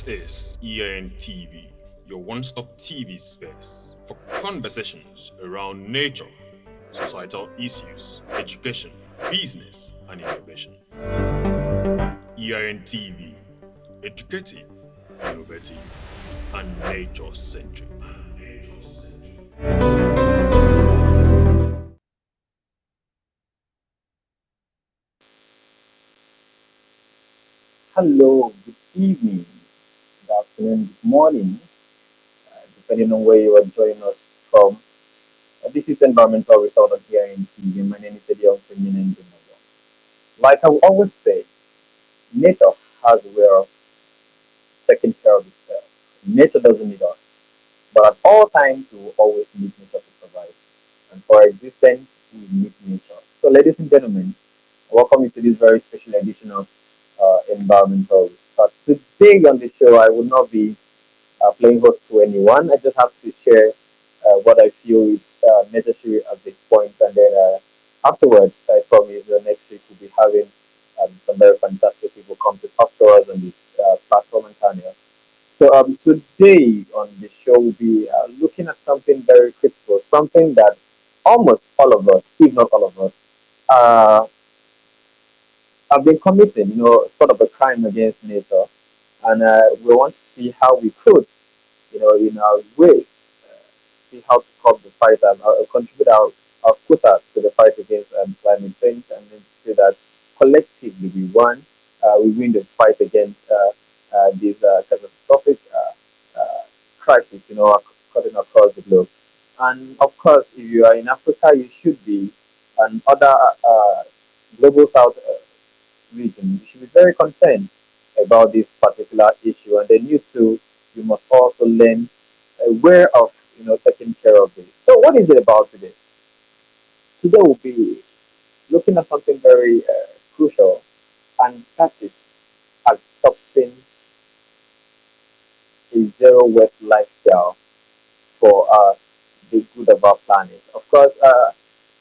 is ENTV, your one-stop TV space for conversations around nature, societal issues, education, business, and innovation. ENTV, educative, innovative, and nature-centric. Hello, good evening, good afternoon, good morning, depending on where you are joining us from. This is Environmental Resource here in TV. My name is Edion Feminine. Like I will always say, nature has a way of taking care of itself. Nature doesn't need us, but at all times we will always need nature to survive. And for our existence, we need nature. So, ladies and gentlemen, welcome you to this very special edition of Environmental Research. Today on the show, I will not be playing host to anyone. I just have to share what I feel is necessary at this point, and then afterwards, I promise the next week we'll be having some very fantastic people come to talk to us on this platform and channel. So today on the show, we'll be looking at something very critical, something that almost all of us, if not all of us, uh, have been committing, sort of a crime against nature, and we want to see how we could in our way, see how to curb the fight and contribute our quota to the fight against climate change, and then say that collectively we win the fight against these catastrophic crisis, cutting across the globe. And of course, if you are in Africa, you should be, and other global south region, you should be very concerned about this particular issue. And then you too, you must also learn a way of taking care of this. So what is it about today? Today we'll be looking at something very crucial, and that is adopting a zero waste lifestyle for the good of our planet. Of course,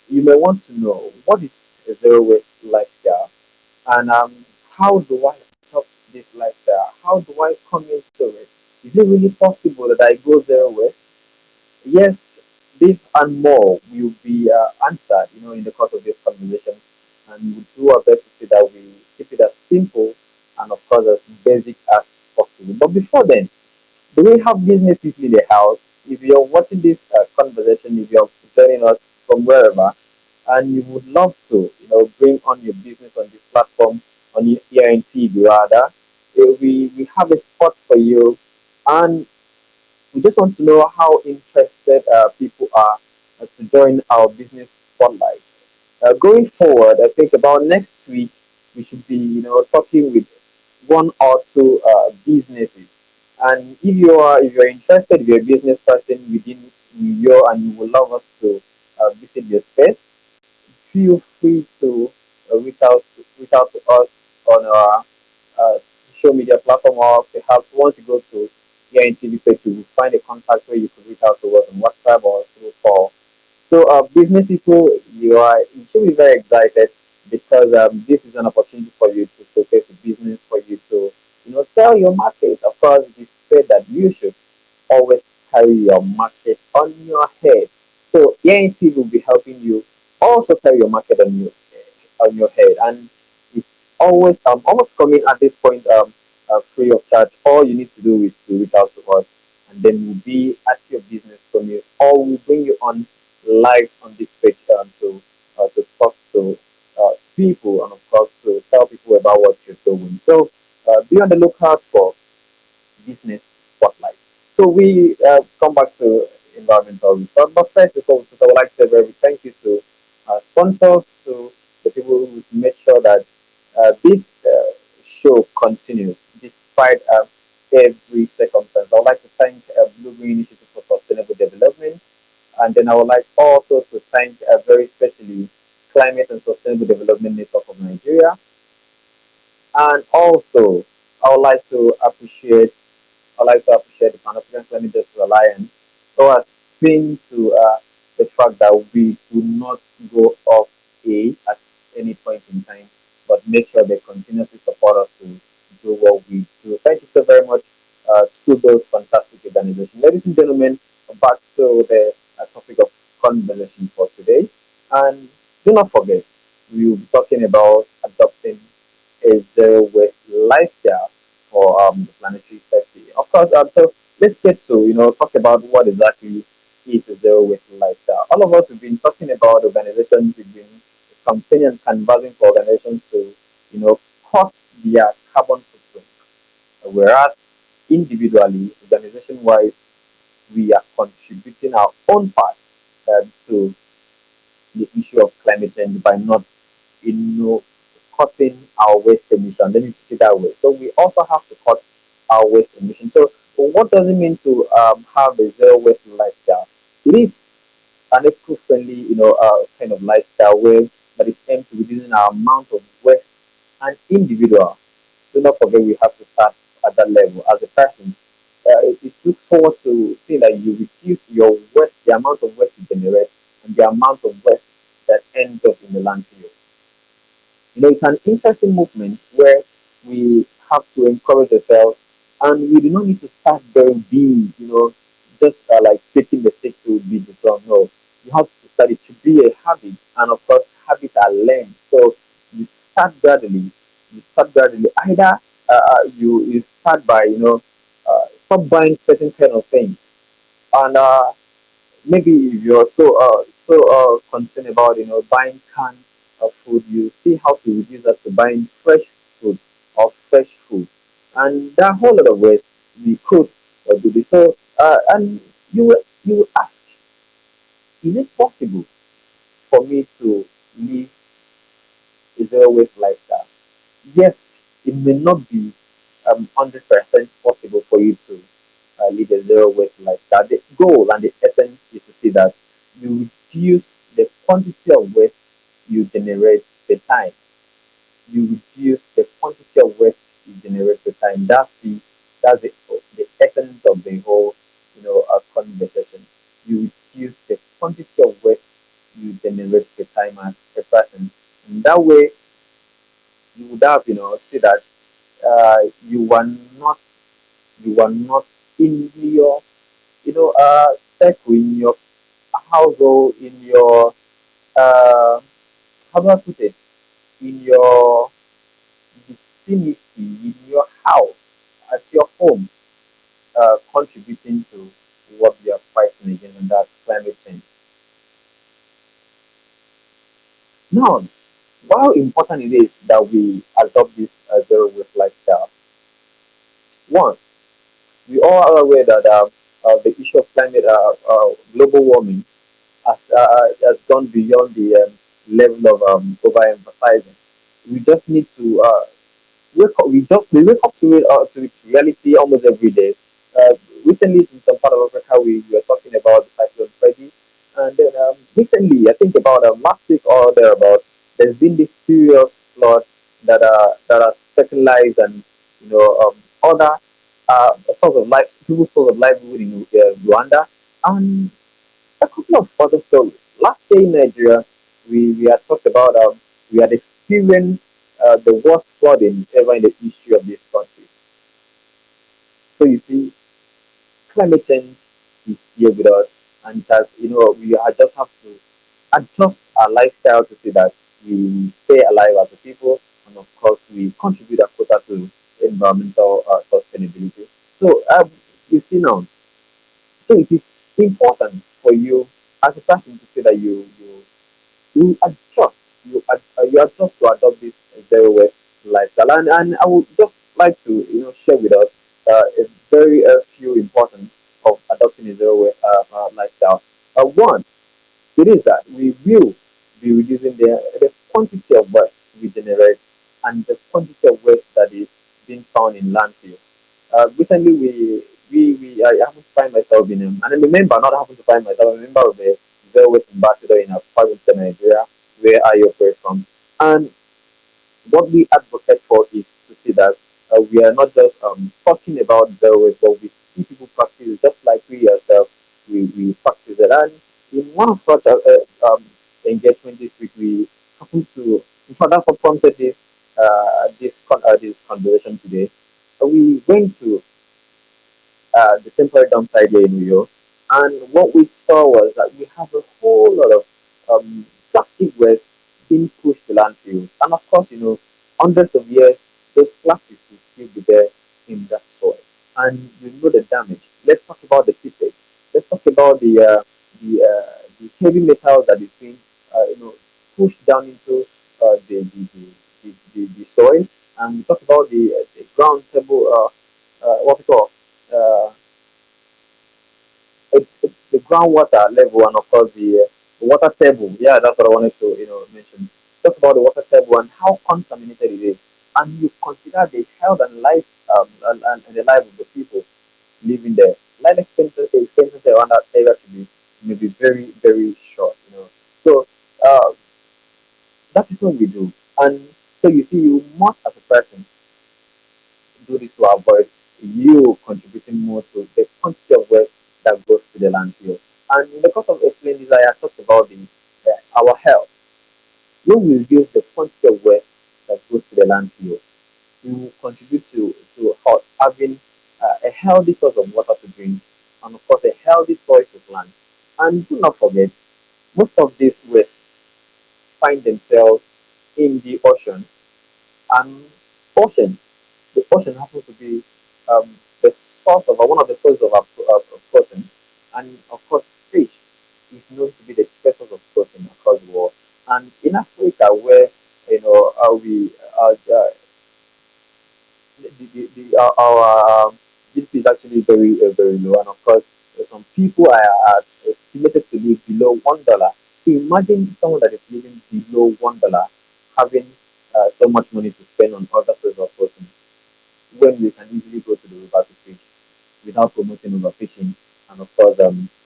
you may want to know what is a zero waste lifestyle, and how do I adopt this lifestyle? How do I come into it? Is it really possible that I go zero waste? Yes, this and more will be answered, in the course of this conversation, and we'll do our best to see that we keep it as simple and, of course, as basic as possible. But before then, do we have business people in the house? If you're watching this conversation, if you're joining us from wherever, and you would love to, bring on your business on this platform, on your here in TV rather, we have a spot for you, and we just want to know how interested people are to join our business spotlight. Going forward, I think about next week we should be, talking with one or two businesses. And if you're interested, if you're a business person within New York and you would love us to visit your space, feel free to reach out to us on our social media platform, or perhaps once you go to your NTV page, you will find a contact where you could reach out to us on WhatsApp or through call. So, business people, you should be very excited because this is an opportunity for you to showcase a business, for you to, sell your market. Of course, it is said that you should always carry your market on your head. So, ENT will be helping you also carry your market on your head, and it's almost coming at this point free of charge. All you need to do is to reach out to us, and then we'll be at your business promise, or we'll bring you on live on this page to talk to people, and of course to tell people about what you're doing. So be on the lookout for business spotlight. So we come back to environmental research, but first, before we start, I would like to say a very big thank you to sponsors, to the people who made sure that this show continues despite every circumstance. I would like to thank Blue Green Initiative for Sustainable Development, and then I would like also to thank very specially Climate and Sustainable Development Network of Nigeria, and also I would like to appreciate the Pan African Climate Justice Alliance, who has seen to the fact that we do not go off age at any point in time, but make sure they continuously support us to do what we do. Thank you so very much to those fantastic organizations. Ladies and gentlemen, back to the topic of conversation for today. And do not forget, we will be talking about adopting a zero waste lifestyle for planetary safety. Of course, so let's get to talk about what exactly is a zero waste lifestyle. All of us have been talking about organizations, we've been campaigning and canvassing for organizations to cut their carbon footprint, whereas individually, organization wise, we are contributing our own part to the issue of climate change by not you know, cutting our waste emission. Let me put it that way. So we also have to cut our waste emission. So what does it mean to have a zero waste lifestyle? It is an eco-friendly, kind of lifestyle where that is aimed to reducing our amount of waste and individual. Do not forget we have to start at that level as a person. It looks forward to seeing that you reduce your waste, the amount of waste you generate, and the amount of waste that ends up in the landfill. It's an interesting movement where we have to encourage ourselves and we do not need to start very big, just like taking the stick to beat the drum. No, you have to start it to be a habit, and of course, habits are learned. So you start gradually. You start gradually. Either you start by stop buying certain kind of things, and maybe if you're so concerned about buying canned food, you see how to reduce that to buying fresh food or fresh food, and there are a whole lot of ways we could do this. So and you will ask, is it possible for me to live a zero waste lifestyle? Yes, it may not be 100% possible for you to lead a zero waste lifestyle. The goal and the essence is to see that you reduce the quantity of waste you generate per time. You reduce the quantity of waste you generate per time. That's the essence of the whole conversation. You reduce the quantity of waste you generate per time as a person. And that way you would have see that you are not in your circle, in your household, in your how do I put it, in your vicinity, in your house, at your home, contributing to what we are fighting against, and that's climate change. Now, how important it is that we adopt this zero waste lifestyle. One, we all are aware that the issue of global warming has gone beyond the level of overemphasizing. We just need to we wake up to its reality almost every day. Recently, in some part of Africa, we were talking about the cyclone Freddy, and then recently, I think about last week or thereabout, there's been this serious flood that are specialized and other source of life, people source of livelihood in Rwanda, and a couple of other stories. Last day in Nigeria, we had talked about we had experienced the worst flooding ever in the history of this country. So you see, climate change is here with us, and as we just have to adjust our lifestyle to see that we stay alive as a people, and of course we contribute a quota to environmental sustainability. So you see now, so it is important for you as a person to say that you adjust. You adjust to adopt this zero waste lifestyle. And I would just like to share with us a very few importance of adopting a zero waste lifestyle. One, it is that we will be reducing the quantity of waste we generate and the quantity of waste that is being found in landfill. Recently, I happen to find myself and I remember not having to find myself, a member of the Zero Waste Ambassador in a province in Nigeria, where I operate from. And what we advocate for is to see that we are not just talking about zero waste, but we see people practice it just like we ourselves, we practice it. And in one of such engagement this week, we happen to, in fact, that's what prompted this conversation today. We went to the temporary dump site here in New York, and what we saw was that we have a whole lot of plastic waste being pushed to landfills. And of course, hundreds of years, those plastics will still be there in that soil. And you know the damage. Let's talk about the seepage. Let's talk about the heavy metal that is being pushed down into the soil. And we talk about the ground table, what we call uh, the groundwater level, and of course the water table. Yeah, that's what I wanted to mention. Talk about the water table and how contaminated it is, and you consider the health and life and the life of the people living there. Life expectancy around that area to be maybe very very short. So uh, that is what we do, and so you see, you must as a person do this to avoid you contributing more to the quantity of waste that goes to the landfill. And in the course of explaining this, I have talked about our health. When we reduce the quantity of waste that goes to the landfill, we will contribute to us having a healthy source of water to drink, and of course a healthy soil to plant. And do not forget, most of these waste find themselves in the ocean, and ocean the ocean happens to be the source of one of the sources of protein, and of course, fish is known to be the cheapest source of protein across the world. And in Africa, where we our GDP is actually very low, and of course, some people are estimated to live below $1. So imagine someone that is living below $1 having so much money to spend on other sources of protein when we can easily go to the river to fish without promoting overfishing and of course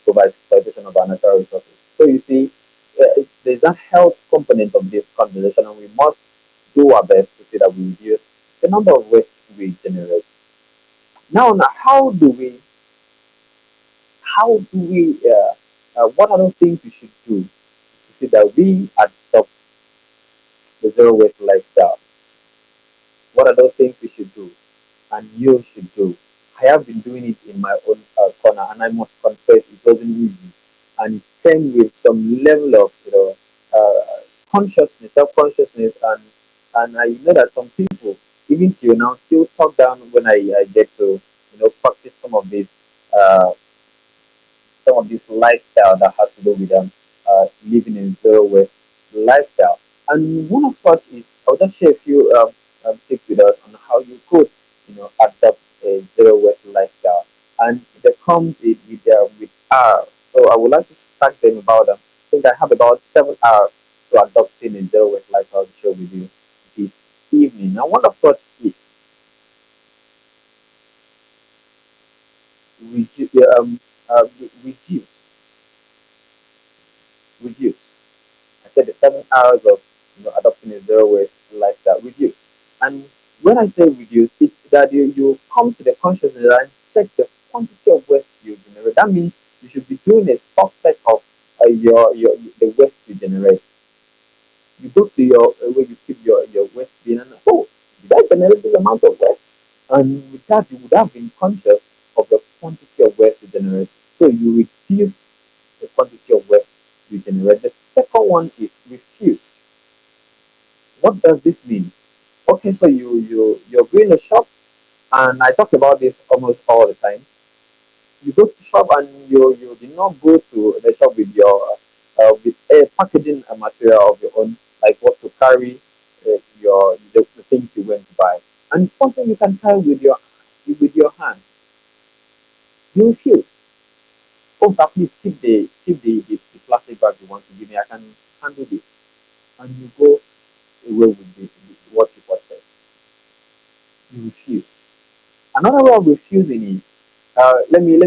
provide exploitation of our natural resources. So you see, there's a health component of this conversation, and we must do our best to see that we reduce the number of waste we generate. Now, what are those things we should do to see that we adopt the zero waste lifestyle? What are those things we should do and you should do? I have been doing it in my own corner, and I must confess it wasn't easy, and it came with some level of consciousness, self consciousness, and I know that some people, even till now, still talk down when I get to practice uh, some of this lifestyle that has to do with living in zero waste lifestyle. And one of us is, I'll just share a few tips with us on how you could, adopt a zero waste lifestyle. And it comes with R. So I would like to start them about them. I think I have about 7 hours to adopting a zero waste lifestyle to share with you this evening. Now, one of us is reduce, reduce, reduce. I said the 7 hours of adopting a zero waste lifestyle reduce. And when I say reduce, it's that you come to the consciousness and check the quantity of waste you generate. That means you should be doing a stock check of your the waste you generate. You go to your where you keep your waste bin, and oh, did I generate this amount of waste? And with that, you would have been conscious of the quantity of waste you generate. So you reduce the quantity of waste you generate. The second one is refuse. What does this mean? Okay, so you're going to shop, and I talk about this almost all the time. You go to shop and you did not go to the shop with your with a packaging material of your own, like what to carry, the things you went to buy, and something you can carry with your hand. You refuse. Oh, sir, please keep the plastic bag you want to give me. I can handle this, and you go away with what you purchased. You refuse. Another way of refusing is, let me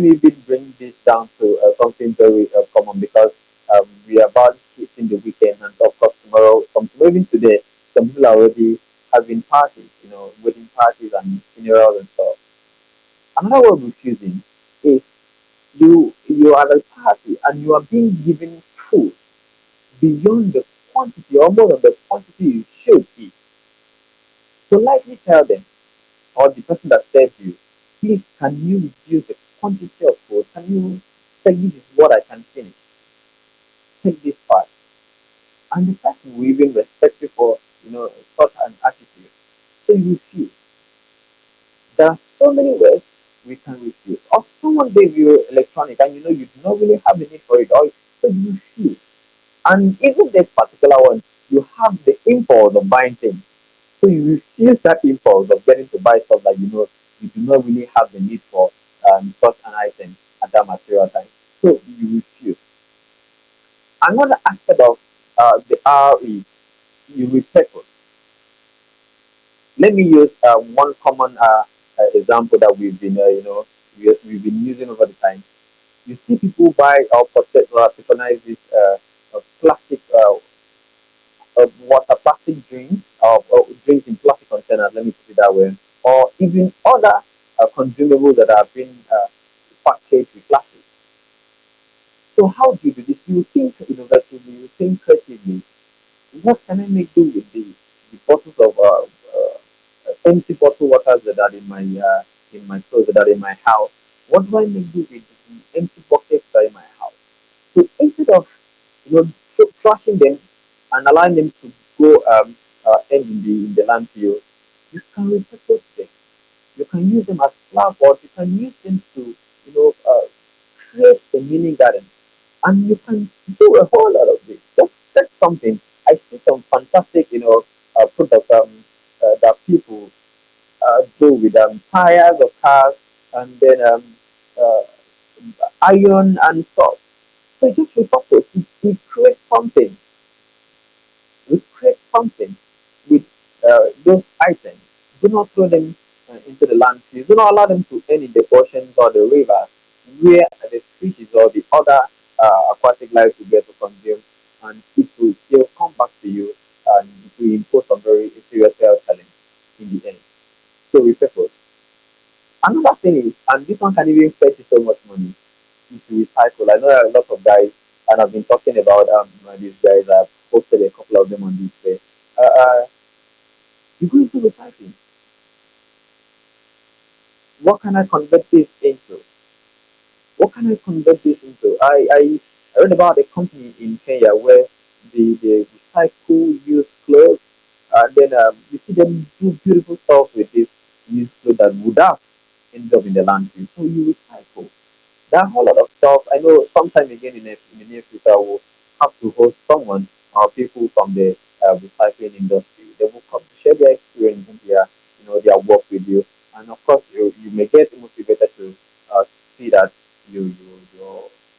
bring this down to something very common, because we are about hitting the weekend, and of course tomorrow, from tomorrow even today, some people are already having parties, wedding parties and funerals and stuff. Another way of refusing is you are at a party and you are being given food beyond the quantity, or more than the quantity you should eat. So likely tell them, or the person that served you, Please, can you reduce the quantity of food? Can you say this is what I can finish? Take this part. And the person will even respect you for, such an attitude. So you refuse. There are so many ways we can refuse. Or someone gave you electronic and you do not really have a need for it, or so you refuse. And even this particular one, you have the impulse of buying things. So you refuse that impulse of getting to buy stuff that you do not really have the need for such an item at that material time. So you refuse. Another aspect of the R is you repurpose. Let me use one common example that we've been using over the time. You see people buy or patronize this plastic water, plastic drinks, or drinks in plastic containers. Let me put it that way, or even other consumables that have been packaged with plastic. So how do you do this? You think innovatively, you think creatively. What can I make do with the bottles of empty bottle waters that are in my clothes that are in my house? What do I make do with the empty buckets that are in my house? So instead of trashing them and allowing them to go end in the landfill, you can repurpose them. You can use them as flower pots. You can use them to create a mini garden, and you can do a whole lot of this. Just set something. I see some fantastic product that people do with tires of cars and then uh, iron and stuff. So just repurpose. We create something. We create something with those items. Do not throw them into the landfills. Do not allow them to end in the oceans or the rivers where the fishes or the other aquatic life will get to consume, and it will still come back to you and it will impose some very serious health challenge in the end. So repurpose. Another thing is, and this one can even fetch you so much money, is to recycle. I know a lot of guys, and I've been talking about these guys. I've posted a couple of them on this page. You go into recycling. What can I convert this into? What can I convert this into? I read about a company in Kenya where they recycle used clothes, and then you see them do beautiful stuff with this used clothes that would have ended up in the landfill. So you recycle. There are a whole lot of stuff. I know sometime again in the near future we'll have to host someone or people from the recycling industry. They will come to share their experience and their work with you. And of course, you may get motivated to see that you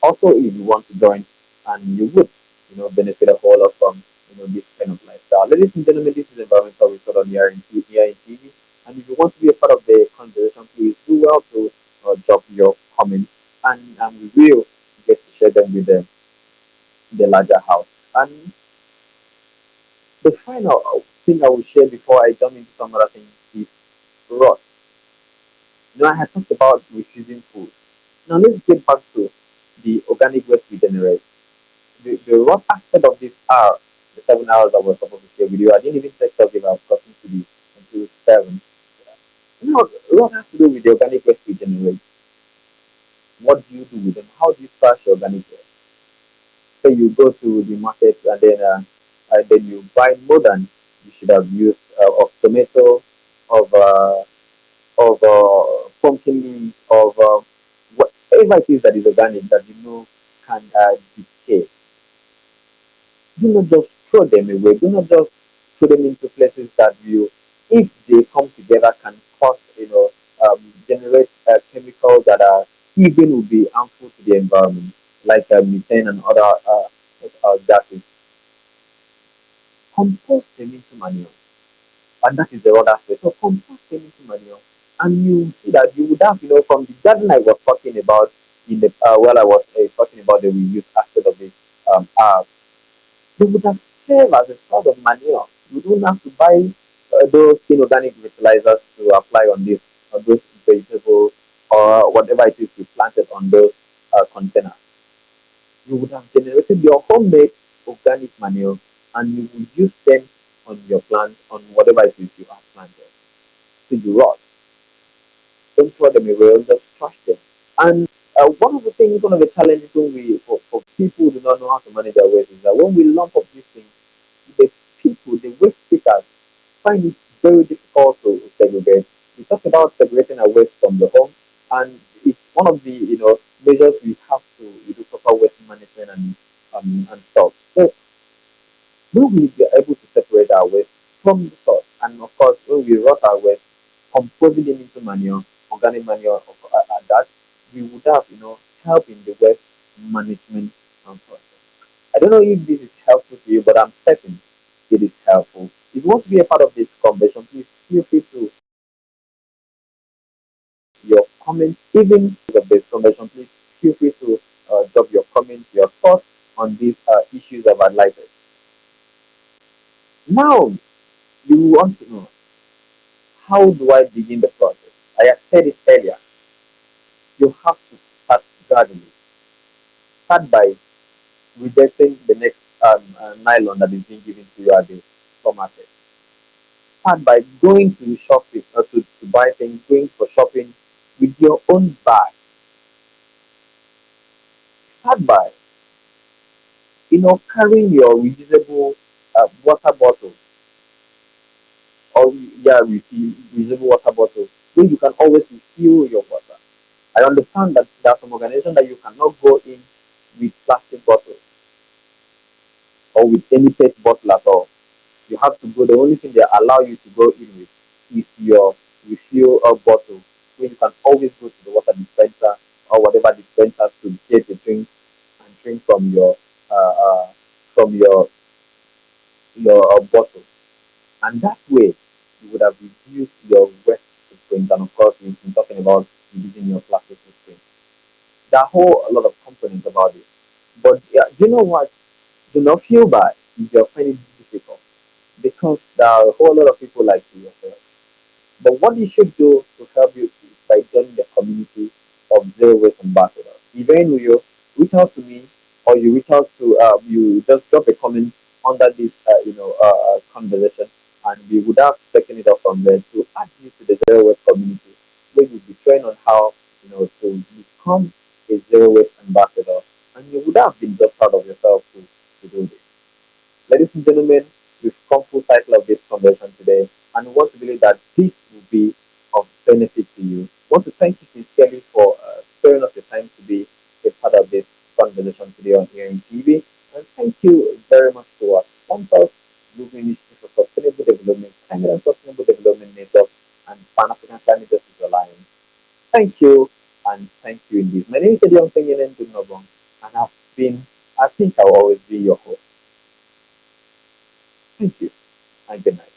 also, if you want to join, and you would benefit a whole lot from this kind of lifestyle. Ladies and gentlemen, this is environmental report on here in TV. And if you want to be a part of the conversation, please do well to drop your comments, and we will get to share them with the larger house. And the final thing I will share before I jump into some other things is rot. I had talked about refusing food. Now let's get back to the organic waste we generate. The rot aspect of this hour, the 7 hours I was supposed to share with you, I didn't even take talk if I was talking to the until 7. Rot has to do with the organic waste we generate. What do you do with them? How do you trash your organic waste? So you go to the market and then you buy more than you should have used of tomato, of pumpkin leaves, of whatever it is that is organic that can decay. Do not just throw them away. Do not just throw them into places that you, if they come together, can cause generate chemicals that are even will be harmful to the environment, like methane and other gases. Compost them into manure, and that is the other aspect. So compost them into manure, and you see that you would have, from the garden I was talking about in the while I was talking about the reuse aspect of this they would have served as a sort of manure. You don't have to buy those inorganic fertilizers to apply on those vegetables or whatever it is you planted on those containers. You would have generated your homemade organic manure, and you will use them on your plants, on whatever it is you have planted. So you rot. Don't throw them away, don't just trash them. And one of the things, one of the challenges when for people who do not know how to manage their waste is that when we lump up these things, the people, the waste seekers, find it very difficult to segregate. We talk about segregating our waste from the home, and it's one of the measures we have to do proper waste management and stuff. So when we be able to separate our waste from the source, and of course when we rot our waste, composing them into manure, organic manure, that we would have help in the waste management process. I don't know if this is helpful to you, but I'm certain it is helpful. If you want to be a part of this conversation, please feel free to your comment. Even of this conversation, please feel free to drop your comments, your thoughts on these issues I've highlighted. Now, you want to know, how do I begin the process? I have said it earlier. You have to start gradually. Start by rejecting the next nylon that is being given to you at the supermarket. Start by going to shopping or to buy things, going for shopping with your own bag. Start by carrying your reusable water bottle or yeah, reusable water bottle where you can always refill your water. I understand that there are some organizations that you cannot go in with plastic bottles or with any PET bottle at all. You have to go. The only thing they allow you to go in with is your refill bottle, where you can always go to the water dispenser or whatever dispenser to get a drink and drink uh, uh, from your bottle. And that way, you would have reduced your waste footprint. And of course, we've been talking about reducing your plastic footprint. There are a whole lot of components about it. But yeah, you know what? Do not feel bad if you're finding it difficult, because there are a whole lot of people like you yourself. But what you should do to help you is by joining the community of Zero Waste Ambassadors. Even you reach out to me, or you reach out to you just drop a comment under this conversation, and we would have taken it up from there to add you to the Zero Waste community, where you'll be trained on how to become a Zero Waste Ambassador, and you would have been just proud of yourself to do this. Ladies and gentlemen, we've come full cycle of this conversation today, and we want to believe that this will be of benefit to you. I want to thank you sincerely for sparing us the time to be a part of this conversation today on Hearing TV. And thank you very much to our sponsors, Google Initiative for Sustainable Development, Climate and Sustainable Development Network, and Pan African Climate Justice Alliance. Thank you, and thank you indeed. My name is Edion Sengenen Dunobong, and I think I'll always be your host. Thank you, and good night.